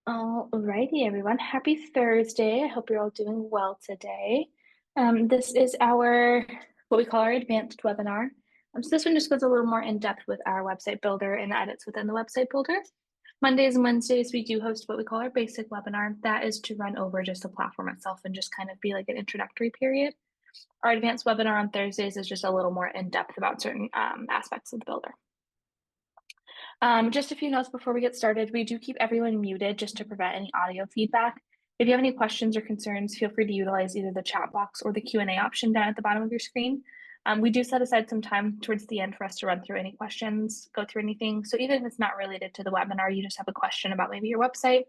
Alrighty, everyone. Happy Thursday. I hope you're all doing well today. This is what we call our advanced webinar. So this one just goes a little more in depth with our website builder and edits within the website builder. Mondays and Wednesdays, we do host what we call our basic webinar. That is to run over just the platform itself and just kind of be like an introductory period. Our advanced webinar on Thursdays is just a little more in depth about certain aspects of the builder. Just a few notes before we get started. We do keep everyone muted just to prevent any audio feedback. If you have any questions or concerns, feel free to utilize either the chat box or the Q&A option down at the bottom of your screen. We do set aside some time towards the end for us to run through any questions, go through anything. So even if it's not related to the webinar, you just have a question about maybe your website,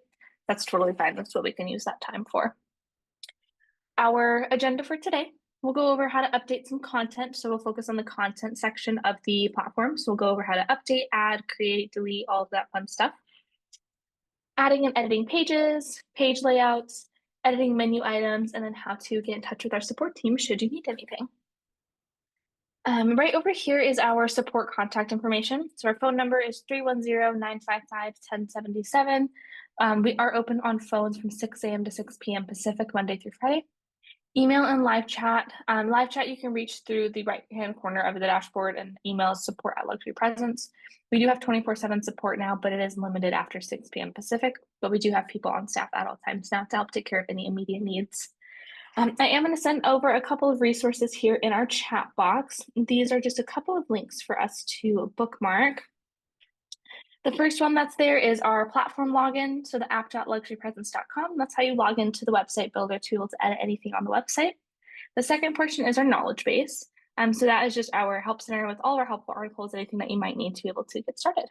that's totally fine. That's what we can use that time for. Our agenda for today, we'll go over how to update some content. So we'll focus on the content section of the platform. So we'll go over how to update, add, create, delete, all of that fun stuff. Adding and editing pages, page layouts, editing menu items, and then how to get in touch with our support team should you need anything. Right over here is our support contact information. So our phone number is 310-955-1077. We are open on phones from 6 a.m. to 6 p.m. Pacific, Monday through Friday. Email and live chat. Live chat you can reach through the right-hand corner of the dashboard, and email support@Luxury Presence. We do have 24/7 support now, but it is limited after 6 p.m. Pacific. But we do have people on staff at all times now to help take care of any immediate needs. I am going to send over a couple of resources here in our chat box. These are just a couple of links for us to bookmark. The first one that's there is our platform login. So the app.luxurypresence.com. That's how you log into the website builder to be able to edit anything on the website. The second portion is our knowledge base. So that is just our help center with all of our helpful articles, anything that you might need to be able to get started.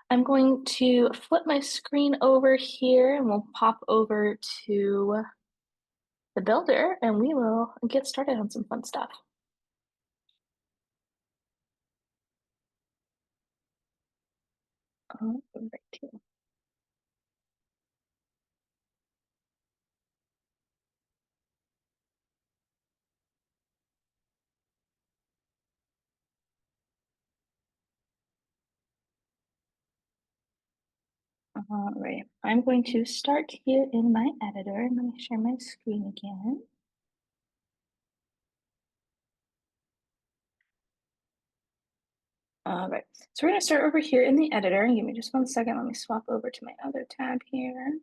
I'm going to flip my screen over here and we'll pop over to the builder and we will get started on some fun stuff. Right here. All right, I'm going to start here in my editor. Let me share my screen again. All right, so we're going to start over here in the editor. Give me just 1 second. Let me swap over to my other tab here.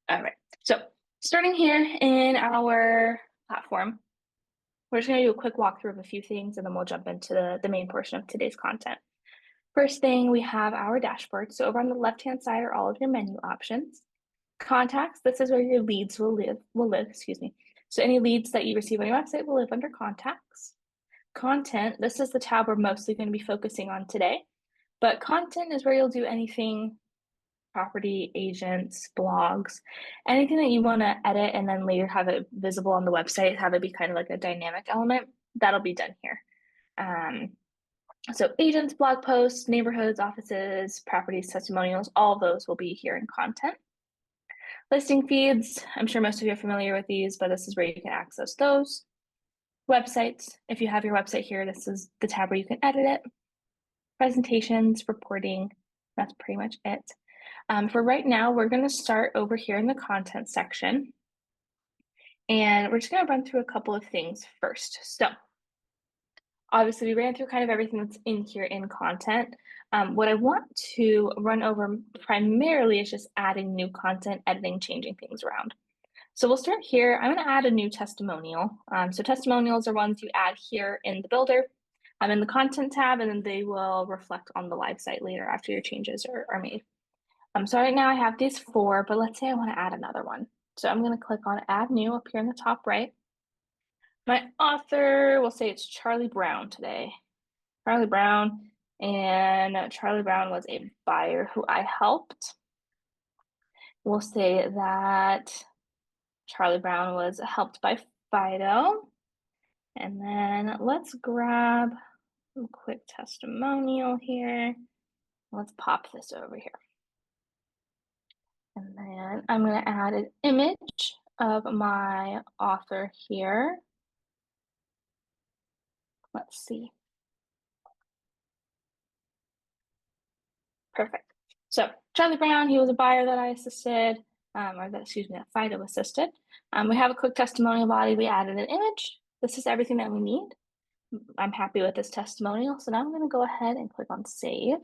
All right, so starting here in our platform, we're just going to do a quick walkthrough of a few things, and then we'll jump into the main portion of today's content. First thing, we have our dashboard. So over on the left-hand side are all of your menu options. Contacts, this is where your leads will live, excuse me. So any leads that you receive on your website will live under contacts. Content, this is the tab we're mostly going to be focusing on today. But content is where you'll do anything, property, agents, blogs, anything that you want to edit and then later have it visible on the website, have it be kind of like a dynamic element, that'll be done here. So agents, blog posts, neighborhoods, offices, properties, testimonials, all of those will be here in content. Listing feeds, I'm sure most of you are familiar with these, but this is where you can access those. Websites, if you have your website here, this is the tab where you can edit it. Presentations, reporting, that's pretty much it. For right now, we're going to start over here in the content section. And we're just going to run through a couple of things first. So obviously, we ran through kind of everything that's in here in content. What I want to run over primarily is just adding new content, editing, changing things around. So we'll start here. I'm going to add a new testimonial. So testimonials are ones you add here in the builder. I'm in the content tab, and then they will reflect on the live site later after your changes are made. So right now I have these 4, but let's say I want to add another one. So I'm going to click on add new up here in the top right. My author, we'll say it's Charlie Brown today. Charlie Brown, and Charlie Brown was a buyer who I helped. We'll say that Charlie Brown was helped by Fido. And then let's grab a quick testimonial here. Let's pop this over here. And then I'm going to add an image of my author here. Let's see. Perfect. So Charlie Brown, he was a buyer that I assisted, excuse me, that Fido assisted. We have a quick testimonial body. We added an image. This is everything that we need. I'm happy with this testimonial. So now I'm going to go ahead and click on save.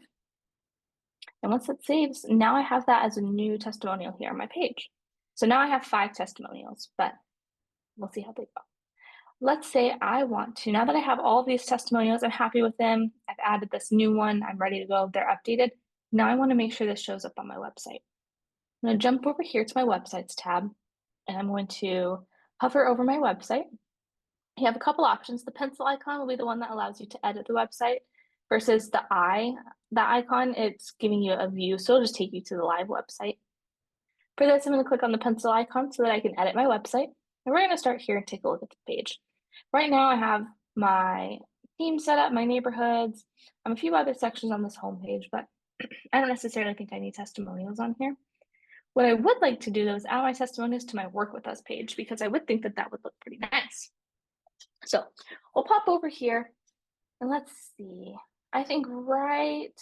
And once it saves, now I have that as a new testimonial here on my page. So now I have 5 testimonials, but we'll see how they go. Let's say I want to, now that I have all of these testimonials, I'm happy with them. I've added this new one. I'm ready to go. They're updated. Now I want to make sure this shows up on my website. I'm going to jump over here to my websites tab, and I'm going to hover over my website. You have a couple options. The pencil icon will be the one that allows you to edit the website versus the icon, it's giving you a view. So it'll just take you to the live website. For this, I'm going to click on the pencil icon so that I can edit my website. And we're going to start here and take a look at the page. Right now I have my theme set up, my neighborhoods, a few other sections on this homepage, but I don't necessarily think I need testimonials on here. What I would like to do though is add my testimonials to my Work With Us page because I would think that that would look pretty nice. So we'll pop over here and let's see. I think right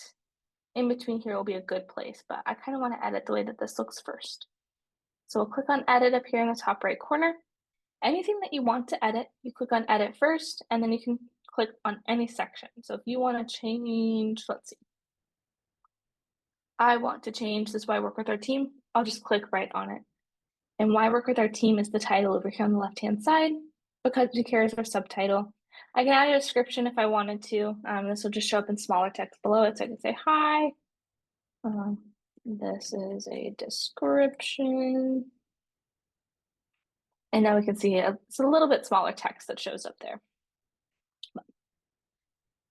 in between here will be a good place, but I kind of want to edit the way that this looks first. So we'll click on edit up here in the top right corner. Anything that you want to edit, you click on edit first, and then you can click on any section. So if you want to change, let's see, I want to change this Why Work With Our Team, I'll just click right on it. And Why Work With Our Team is the title over here on the left-hand side. Because We Care is our subtitle. I can add a description if I wanted to. This will just show up in smaller text below it. So I can say, hi, this is a description. And now we can see it's a little bit smaller text that shows up there.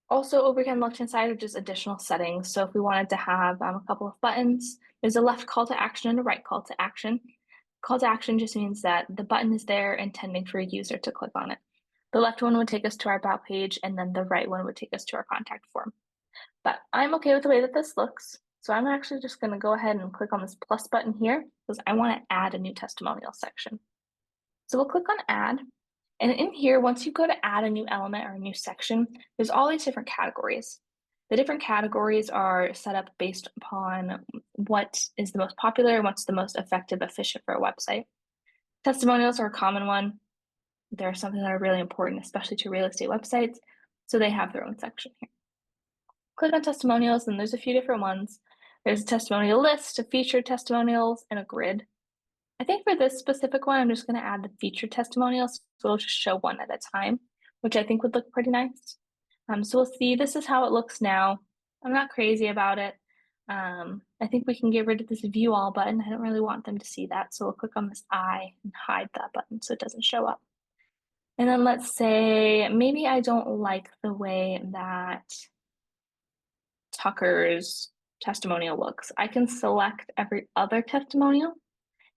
Also over here on the left-hand side are just additional settings. So if we wanted to have a couple of buttons, there's a left call to action and a right call to action. Call to action just means that the button is there intending for a user to click on it. The left one would take us to our About page, and then the right one would take us to our contact form. But I'm okay with the way that this looks. So I'm actually just going to go ahead and click on this plus button here because I want to add a new testimonial section. So we'll click on add. And in here, once you go to add a new element or a new section, there's all these different categories. The different categories are set up based upon what is the most popular and what's the most effective, efficient for a website. Testimonials are a common one. They're something that are really important, especially to real estate websites. So they have their own section here. Click on testimonials, and there's a few different ones. There's a testimonial list, a featured testimonials, and a grid. I think for this specific one, I'm just going to add the featured testimonials. So we'll just show one at a time, which I think would look pretty nice. So we'll see, this is how it looks now. I'm not crazy about it. I think we can get rid of this view all button. I don't really want them to see that. So we'll click on this eye and hide that button so it doesn't show up. And then let's say, maybe I don't like the way that Tucker's testimonial looks. I can select every other testimonial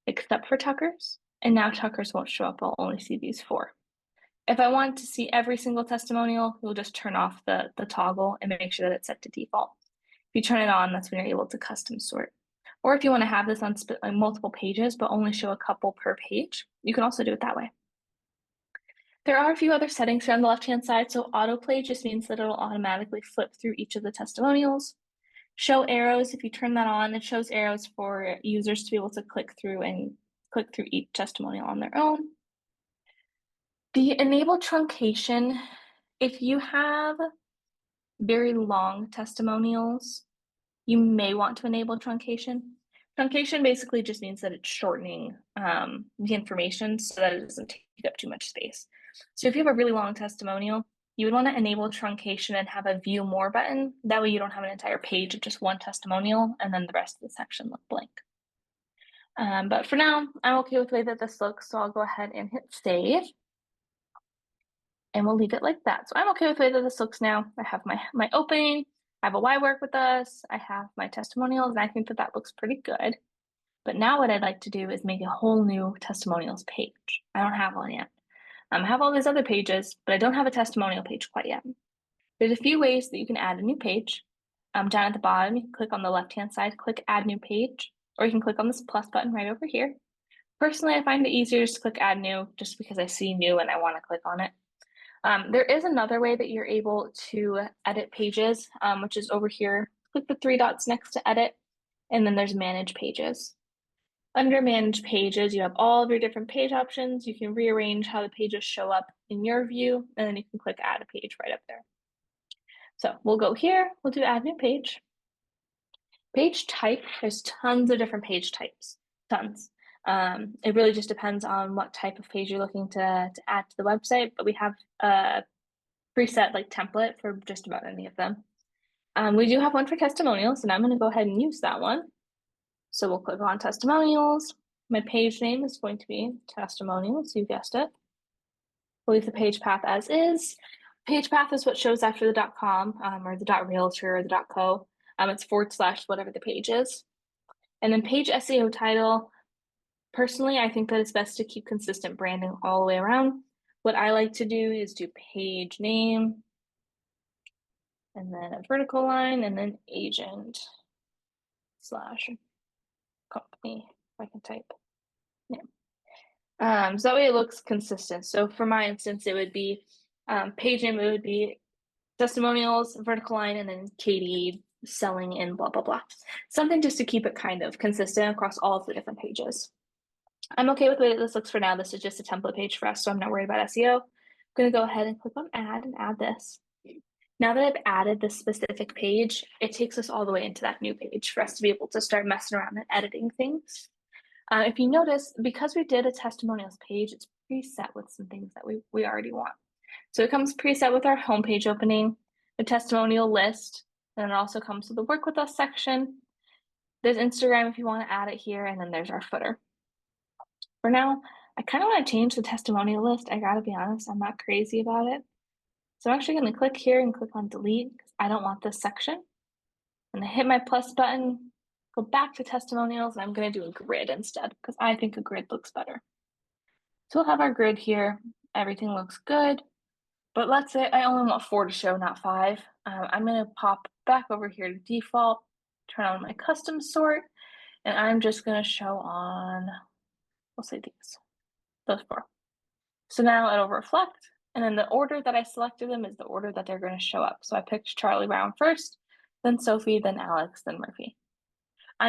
except for Tucker's, and now Tucker's won't show up. I'll only see these 4. If I want to see every single testimonial, you'll just turn off the toggle and make sure that it's set to default. If you turn it on, that's when you're able to custom sort. Or if you want to have this on multiple pages, but only show a couple per page, you can also do it that way. There are a few other settings here on the left-hand side. So autoplay just means that it'll automatically flip through each of the testimonials. Show arrows, if you turn that on, it shows arrows for users to be able to click through each testimonial on their own. The enable truncation, if you have very long testimonials, you may want to enable truncation. Truncation basically just means that it's shortening the information so that it doesn't take up too much space. So if you have a really long testimonial, you would want to enable truncation and have a view more button. That way you don't have an entire page of just one testimonial and then the rest of the section look blank. But for now, I'm okay with the way that this looks, so I'll go ahead and hit save. And we'll leave it like that. So I'm okay with the way that this looks now. I have my opening, I have a Why Work With Us, I have my testimonials, and I think that that looks pretty good. But now what I'd like to do is make a whole new testimonials page. I don't have one yet. I have all these other pages, but I don't have a testimonial page quite yet. There's a few ways that you can add a new page. Down at the bottom, you can click on the left-hand side, click Add New Page, or you can click on this plus button right over here. Personally, I find it easier just to click Add New just because I see new and I want to click on it. There is another way that you're able to edit pages, which is over here click the three dots next to edit, and then there's manage pages. Under manage pages, you have all of your different page options. You can rearrange how the pages show up in your view, and then you can click add a page right up there. So we'll go here, we'll do add new page. Page type, there's tons of different page types, tons. It really just depends on what type of page you're looking to add to the website, but we have a preset like template for just about any of them. We do have one for testimonials, and I'm going to go ahead and use that one. So we'll click on testimonials. My page name is going to be testimonials, you guessed it. We'll leave the page path as is. Page path is what shows after the .com or the .realtor or the .co. It's / whatever the page is. And then page SEO title. Personally, I think that it's best to keep consistent branding all the way around. What I like to do is do page name, and then a vertical line, and then agent / company, if I can type. Yeah. So that way it looks consistent. So for my instance, it would be page name, it would be testimonials, vertical line, and then Katie selling in blah, blah, blah. Something just to keep it kind of consistent across all of the different pages. I'm okay with the way that this looks for now. This is just a template page for us, so I'm not worried about SEO. I'm going to go ahead and click on add and add this. Now that I've added this specific page, it takes us all the way into that new page for us to be able to start messing around and editing things. If you notice, because we did a testimonials page, it's preset with some things that we already want. So it comes preset with our homepage opening, the testimonial list, and it also comes with the work with us section. There's Instagram if you want to add it here, and then there's our footer. For now, I kind of want to change the testimonial list. I gotta be honest, I'm not crazy about it. So I'm actually going to click here and click on delete because I don't want this section. And I hit my plus button, go back to testimonials, and I'm going to do a grid instead because I think a grid looks better. So we'll have our grid here. Everything looks good. But let's say I only want 4 to show, not 5. I'm going to pop back over here to default, turn on my custom sort, and I'm just going to show on, we'll say those 4. So now it'll reflect, and then the order that I selected them is the order that they're going to show up. So I picked Charlie Brown first, then Sophie, then Alex, then Murphy.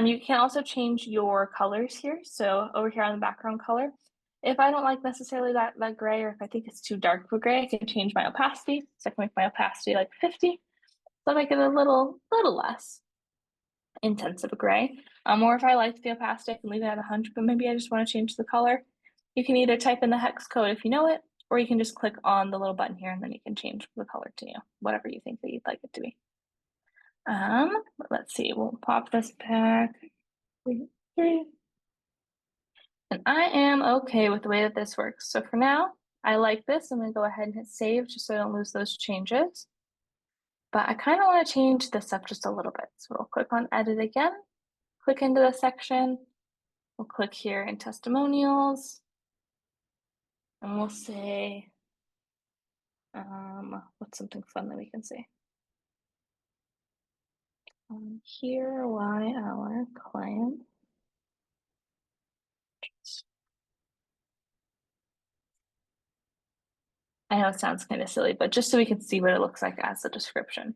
You can also change your colors here. So over here on the background color, if I don't like necessarily that gray, or if I think it's too dark of a gray, I can change my opacity. So I can make my opacity like 50. So make it a little less intense of a gray. Or if I like the opacity, I can leave it at 100, but maybe I just want to change the color. You can either type in the hex code if you know it, or you can just click on the little button here and then you can change the color to whatever you think that you'd like it to be. Let's see, we'll pop this back. 3. And I am okay with the way that this works. So for now, I like this. I'm going to go ahead and hit save just so I don't lose those changes. But I kind of want to change this up just a little bit. So we'll click on edit again, click into the section. We'll click here in testimonials. And we'll say, what's something fun that we can say? Here, why our client. I know it sounds kind of silly, but just so we can see what it looks like as a description.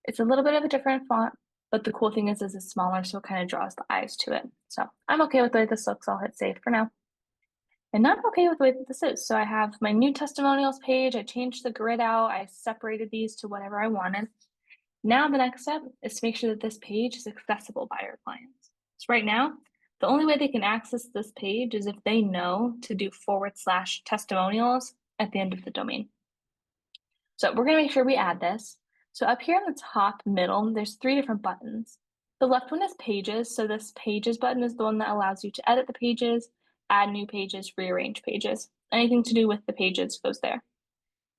It's a little bit of a different font, but the cool thing is it's smaller, so it kind of draws the eyes to it. So I'm okay with the way this looks. I'll hit save for now. And I'm okay with the way that this is. So I have my new testimonials page. I changed the grid out. I separated these to whatever I wanted. Now the next step is to make sure that this page is accessible by our clients. So right now, the only way they can access this page is if they know to do / testimonials at the end of the domain. So we're going to make sure we add this. So up here in the top middle, there's 3 different buttons. The left one is pages. So this pages button is the one that allows you to edit the pages, add new pages, rearrange pages. Anything to do with the pages goes there.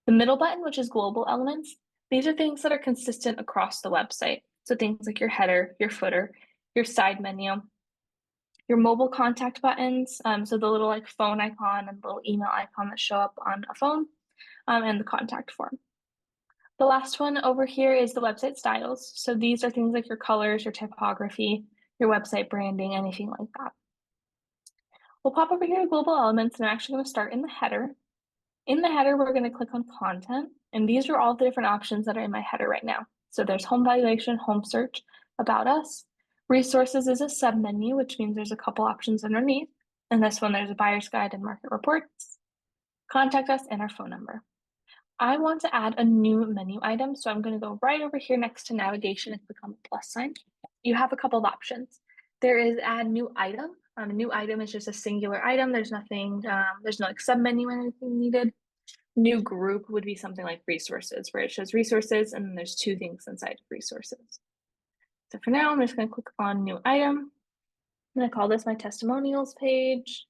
The middle button, which is global elements, these are things that are consistent across the website. So things like your header, your footer, your side menu, your mobile contact buttons. So the little like phone icon and the little email icon that show up on a phone, and the contact form. The last one over here is the website styles. So these are things like your colors, your typography, your website branding, anything like that. We'll pop over here to global elements, and I'm actually going to start in the header. In the header, we're going to click on content, and these are all the different options that are in my header right now. So there's home valuation, home search, About Us. Resources is a submenu, which means there's a couple options underneath. And this one, there's a buyer's guide and market reports. Contact us and our phone number. I want to add a new menu item, so I'm going to go right over here next to navigation and click on the plus sign. You have a couple of options. There is add new item. A new item is just a singular item. There's nothing, there's no like submenu or anything needed. New group would be something like resources, where it shows resources and then there's two things inside of resources. So for now, I'm just going to click on new item. I'm going to call this my testimonials page.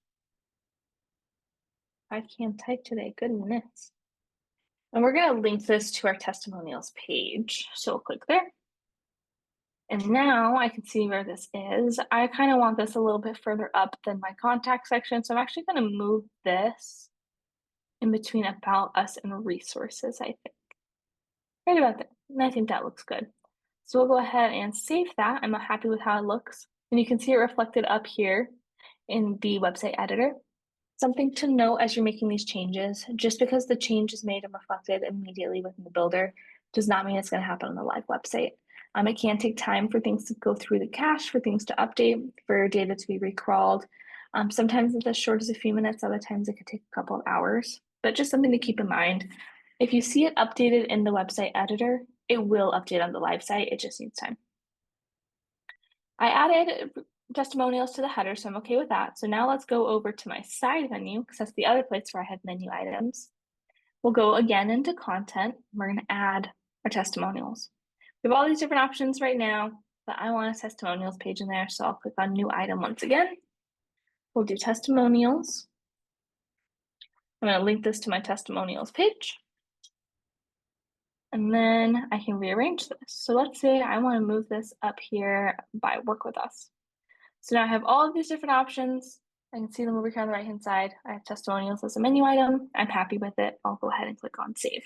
I can't type today, goodness. And we're going to link this to our testimonials page. So we'll click there. And now I can see where this is. I kind of want this a little bit further up than my contact section. So I'm actually going to move this in between About Us and Resources, I think. Right about there. And I think that looks good. So we'll go ahead and save that. I'm happy with how it looks. And you can see it reflected up here in the website editor. Something to note as you're making these changes, just because the change is made and reflected immediately within the builder does not mean it's going to happen on the live website. It can take time for things to go through the cache, for things to update, for data to be recrawled. Sometimes it's as short as a few minutes, other times it could take a couple of hours, but just something to keep in mind. If you see it updated in the website editor, it will update on the live site. It just needs time. I added testimonials to the header, so I'm okay with that. So now let's go over to my side menu, because that's the other place where I had menu items. We'll go again into content. We're going to add our testimonials. We have all these different options right now, but I want a testimonials page in there, so I'll click on new item once again. We'll do testimonials. I'm going to link this to my testimonials page. And then I can rearrange this. So let's say I want to move this up here by Work With Us. So now I have all of these different options. I can see them over here on the right-hand side. I have testimonials as a menu item. I'm happy with it. I'll go ahead and click on save.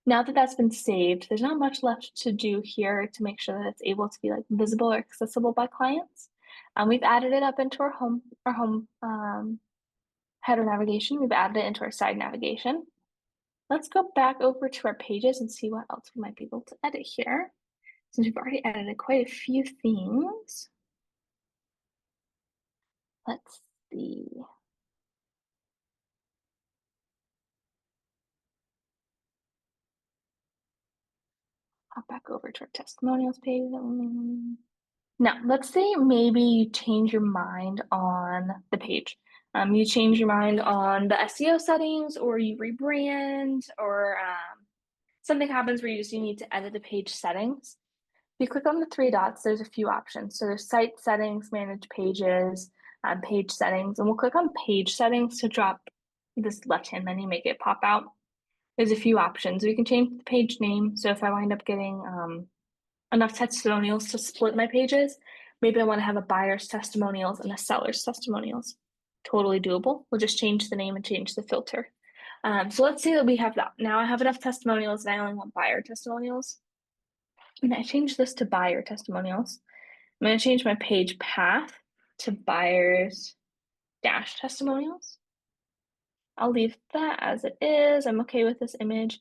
Now that that's been saved, there's not much left to do here to make sure that it's able to be like visible or accessible by clients. We've added it up into our home header navigation. We've added it into our side navigation. Let's go back over to our pages and see what else we might be able to edit here. Since we've already edited quite a few things. Let's see. Hop back over to our testimonials page. Now, let's say maybe you change your mind on the page. You change your mind on the SEO settings, or you rebrand, or something happens where you need to edit the page settings. If you click on the three dots, there's a few options. So there's site settings, manage pages, page settings, and we'll click on page settings to drop this left-hand menu, make it pop out. There's a few options. We can change the page name. So if I wind up getting enough testimonials to split my pages, maybe I want to have a buyer's testimonials and a seller's testimonials. Totally doable. We'll just change the name and change the filter. So let's say that we have that. Now I have enough testimonials and I only want buyer testimonials. And I change this to buyer testimonials. I'm going to change my page path to buyers dash testimonials. I'll leave that as it is. I'm okay with this image.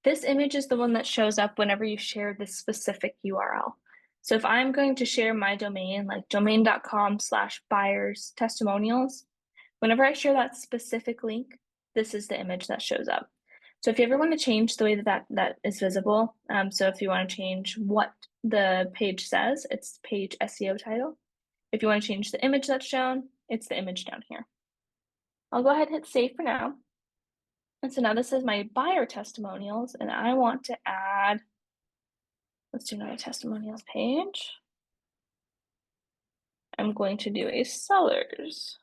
This image is the one that shows up whenever you share this specific URL. So if I'm going to share my domain, like domain.com/buyers testimonials, whenever I share that specific link, this is the image that shows up. So if you ever want to change the way that is visible, so if you want to change what the page says, it's page SEO title. If you want to change the image that's shown, it's the image down here. I'll go ahead and hit save for now. And so now this is my buyer testimonials, and I want to add, let's do another testimonials page. I'm going to do a seller's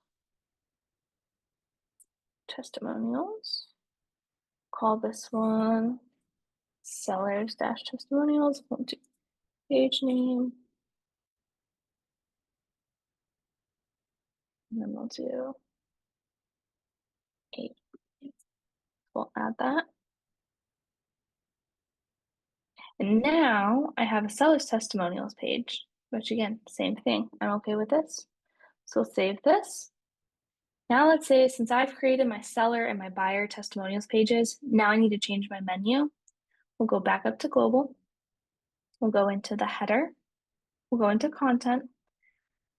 testimonials. Call this one sellers dash testimonials. We'll do page name. And then we'll do a, we'll add that. And now I have a seller's testimonials page, which again, same thing. I'm okay with this. So we'll save this. Now let's say, since I've created my seller and my buyer testimonials pages, now I need to change my menu. We'll go back up to global. We'll go into the header. We'll go into content.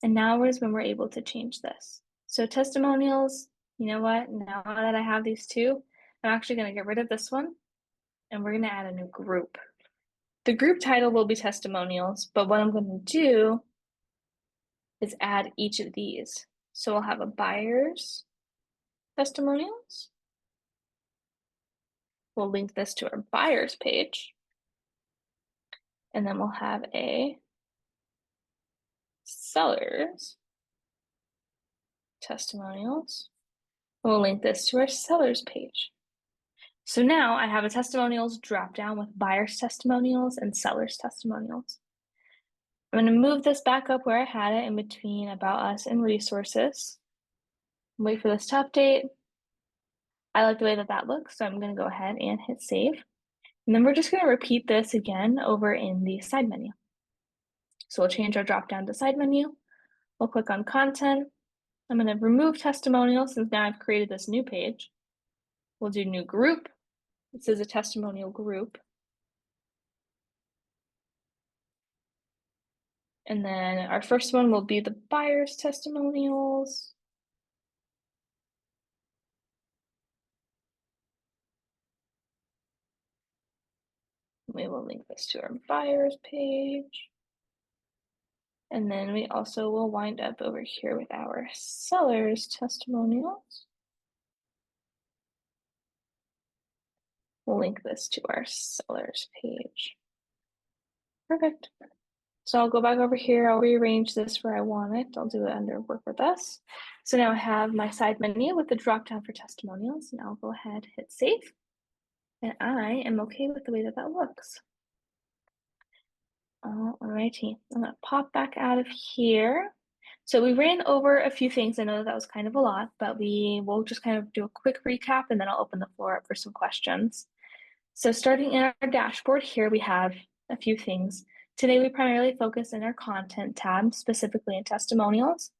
And now is when we're able to change this. So testimonials, you know what? Now that I have these two, I'm actually going to get rid of this one and we're going to add a new group. The group title will be testimonials, but what I'm going to do is add each of these. So we'll have a buyer's testimonials. We'll link this to our buyer's page. And then we'll have a seller's testimonials. We'll link this to our seller's page. So now I have a testimonials drop down with buyer's testimonials and seller's testimonials. I'm going to move this back up where I had it in between about us and resources. Wait for this to update. I like the way that that looks, so I'm going to go ahead and hit save. And then we're just going to repeat this again over in the side menu. So we'll change our drop down to side menu. We'll click on content. I'm going to remove testimonials since now I've created this new page. We'll do new group. This is a testimonial group. And then our first one will be the buyer's testimonials. We will link this to our buyer's page. And then we also will wind up over here with our seller's testimonials. We'll link this to our seller's page. Perfect. So I'll go back over here. I'll rearrange this where I want it. I'll do it under work with us. So now I have my side menu with the drop down for testimonials. And I'll go ahead, hit save. And I am okay with the way that that looks. Alrighty, I'm gonna pop back out of here. So we ran over a few things. I know that was kind of a lot, but we will just kind of do a quick recap and then I'll open the floor up for some questions. So starting in our dashboard here, we have a few things. Today, we primarily focus in our content tab, specifically in testimonials.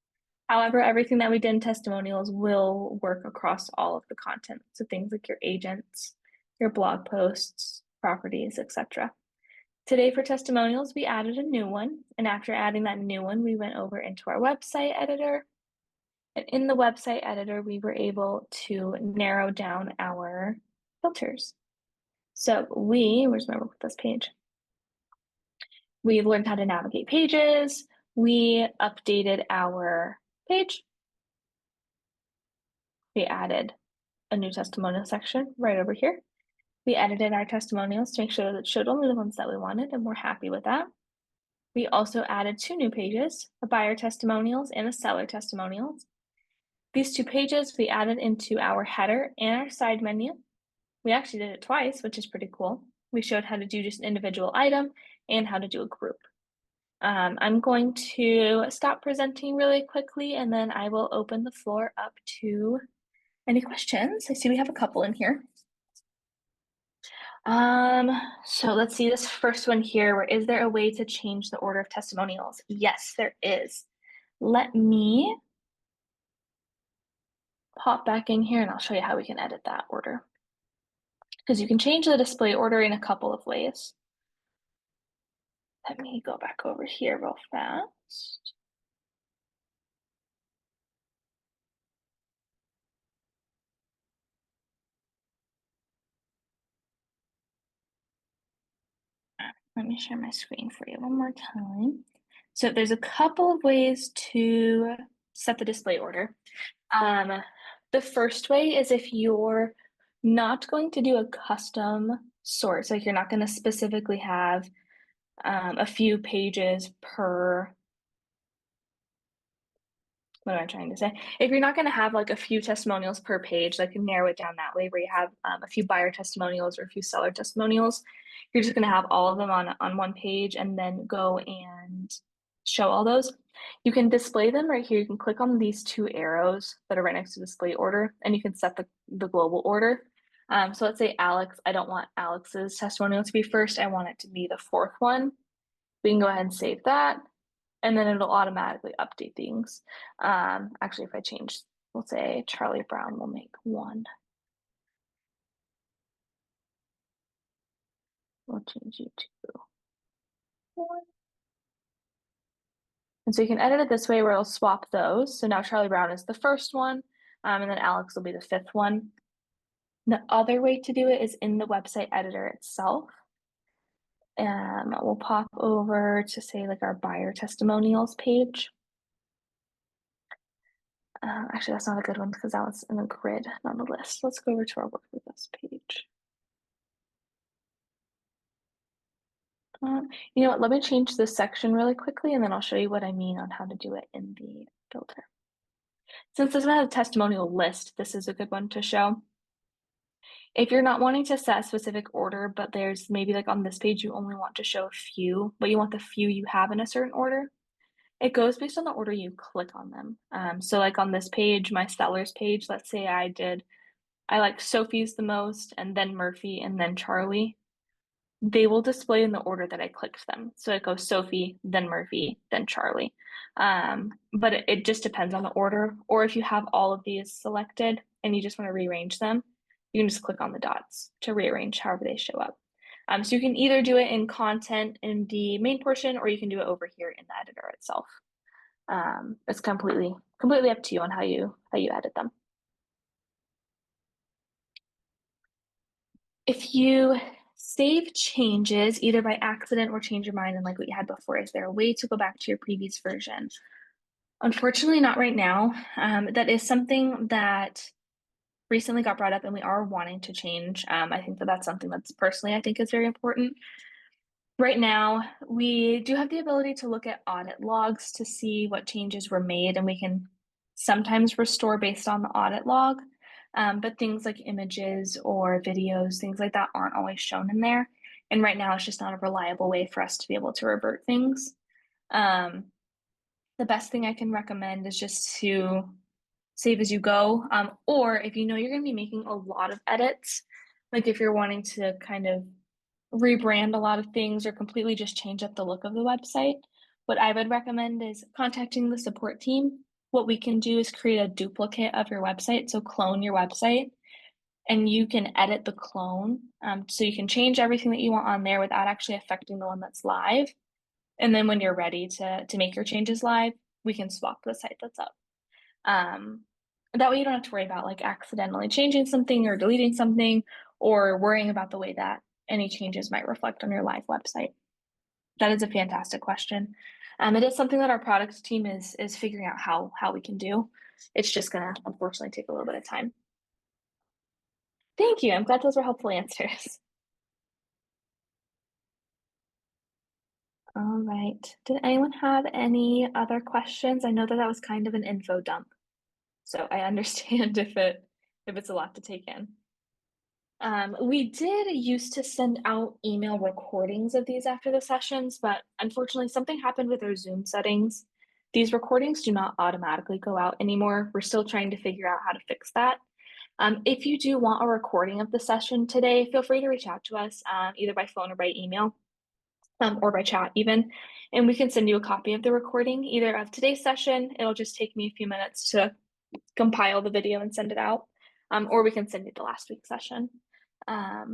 However, everything that we did in testimonials will work across all of the content. So things like your agents, your blog posts, properties, etc. Today for testimonials, we added a new one. And after adding that new one, we went over into our website editor. And in the website editor, we were able to narrow down our filters. So where's my work with this page? We learned how to navigate pages. We updated our page. We added a new testimonial section right over here. We edited our testimonials to make sure that it showed only the ones that we wanted, and we're happy with that. We also added two new pages, a buyer testimonials and a seller testimonials. These two pages we added into our header and our side menu. We actually did it twice, which is pretty cool. We showed how to do just an individual item and how to do a group. I'm going to stop presenting really quickly and then I will open the floor up to any questions. I see we have a couple in here. So let's see this first one here. Where is there a way to change the order of testimonials? Yes, there is. Let me pop back in here and I'll show you how we can edit that order. Because you can change the display order in a couple of ways. Let me go back over here real fast. Let me share my screen for you one more time. So there's a couple of ways to set the display order. The first way is if you're not going to do a custom sort, like you're not going to specifically have a few pages per, what am I trying to say? If you're not going to have like a few testimonials per page, like narrow it down that way where you have a few buyer testimonials or a few seller testimonials, you're just going to have all of them on one page and then go and show all those. You can display them right here. You can click on these two arrows that are right next to display order and you can set the global order. So let's say Alex, I don't want Alex's testimonial to be first. I want it to be the fourth one. We can go ahead and save that and then it'll automatically update things. Actually, if I change, we'll say Charlie Brown will make one. We'll change you to And so you can edit it this way where it'll swap those. So now Charlie Brown is the first one, and then Alex will be the fifth one. The other way to do it is in the website editor itself. We'll pop over to say like our buyer testimonials page. Actually, that's not a good one because that was in a grid, not the list. Let's go over to our work with us page. You know what? Let me change this section really quickly, and then I'll show you what I mean on how to do it in the filter. Since this has a testimonial list, this is a good one to show. If you're not wanting to set a specific order, but there's maybe like on this page, you only want to show a few, but you want the few you have in a certain order, it goes based on the order you click on them. So like on this page, my sellers page, let's say I like Sophie's the most, and then Murphy, and then Charlie. They will display in the order that I clicked them. So it goes Sophie, then Murphy, then Charlie. But it just depends on the order. Or if you have all of these selected and you just want to rearrange them, you can just click on the dots to rearrange however they show up. So you can either do it in content in the main portion, or you can do it over here in the editor itself. It's completely up to you on how you edit them. If you save changes either by accident or change your mind and like what you had before, is there a way to go back to your previous version? Unfortunately, not right now. That is something that recently got brought up and we are wanting to change. I think that that's something that's personally, I think is very important. Right now, we do have the ability to look at audit logs to see what changes were made, and we can sometimes restore based on the audit log. But things like images or videos, things like that aren't always shown in there. And right now, it's just not a reliable way for us to be able to revert things. The best thing I can recommend is just to save as you go. Or if you know you're going to be making a lot of edits, like if you're wanting to kind of rebrand a lot of things or completely just change up the look of the website, what I would recommend is contacting the support team. What we can do is create a duplicate of your website, so clone your website, and you can edit the clone. So you can change everything that you want on there without actually affecting the one that's live. And then when you're ready to make your changes live, we can swap the site that's up. That way you don't have to worry about like accidentally changing something or deleting something or worrying about the way that any changes might reflect on your live website. That is a fantastic question. It is something that our product team is figuring out how we can do. It's just gonna unfortunately take a little bit of time. Thank you. I'm glad those were helpful answers. All right. Did anyone have any other questions? I know that was kind of an info dump, so I understand if it's a lot to take in. We did used to send out email recordings of these after the sessions, but unfortunately something happened with our Zoom settings. These recordings do not automatically go out anymore. We're still trying to figure out how to fix that. If you do want a recording of the session today, feel free to reach out to us either by phone or by email or by chat even, and we can send you a copy of the recording either of today's session. It'll just take me a few minutes to compile the video and send it out, or we can send you the last week's session. I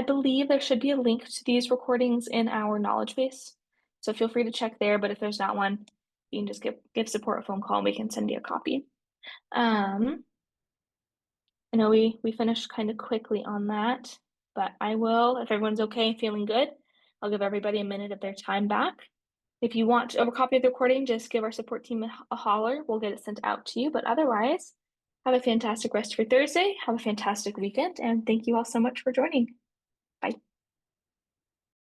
believe there should be a link to these recordings in our knowledge base. So feel free to check there, but if there's not one, you can just give support a phone call and we can send you a copy. I know we finished kind of quickly on that, but I will, if everyone's okay and feeling good, I'll give everybody a minute of their time back. If you want a copy of the recording, just give our support team a holler. We'll get it sent out to you, but otherwise, have a fantastic rest of your Thursday. Have a fantastic weekend, and thank you all so much for joining. Bye.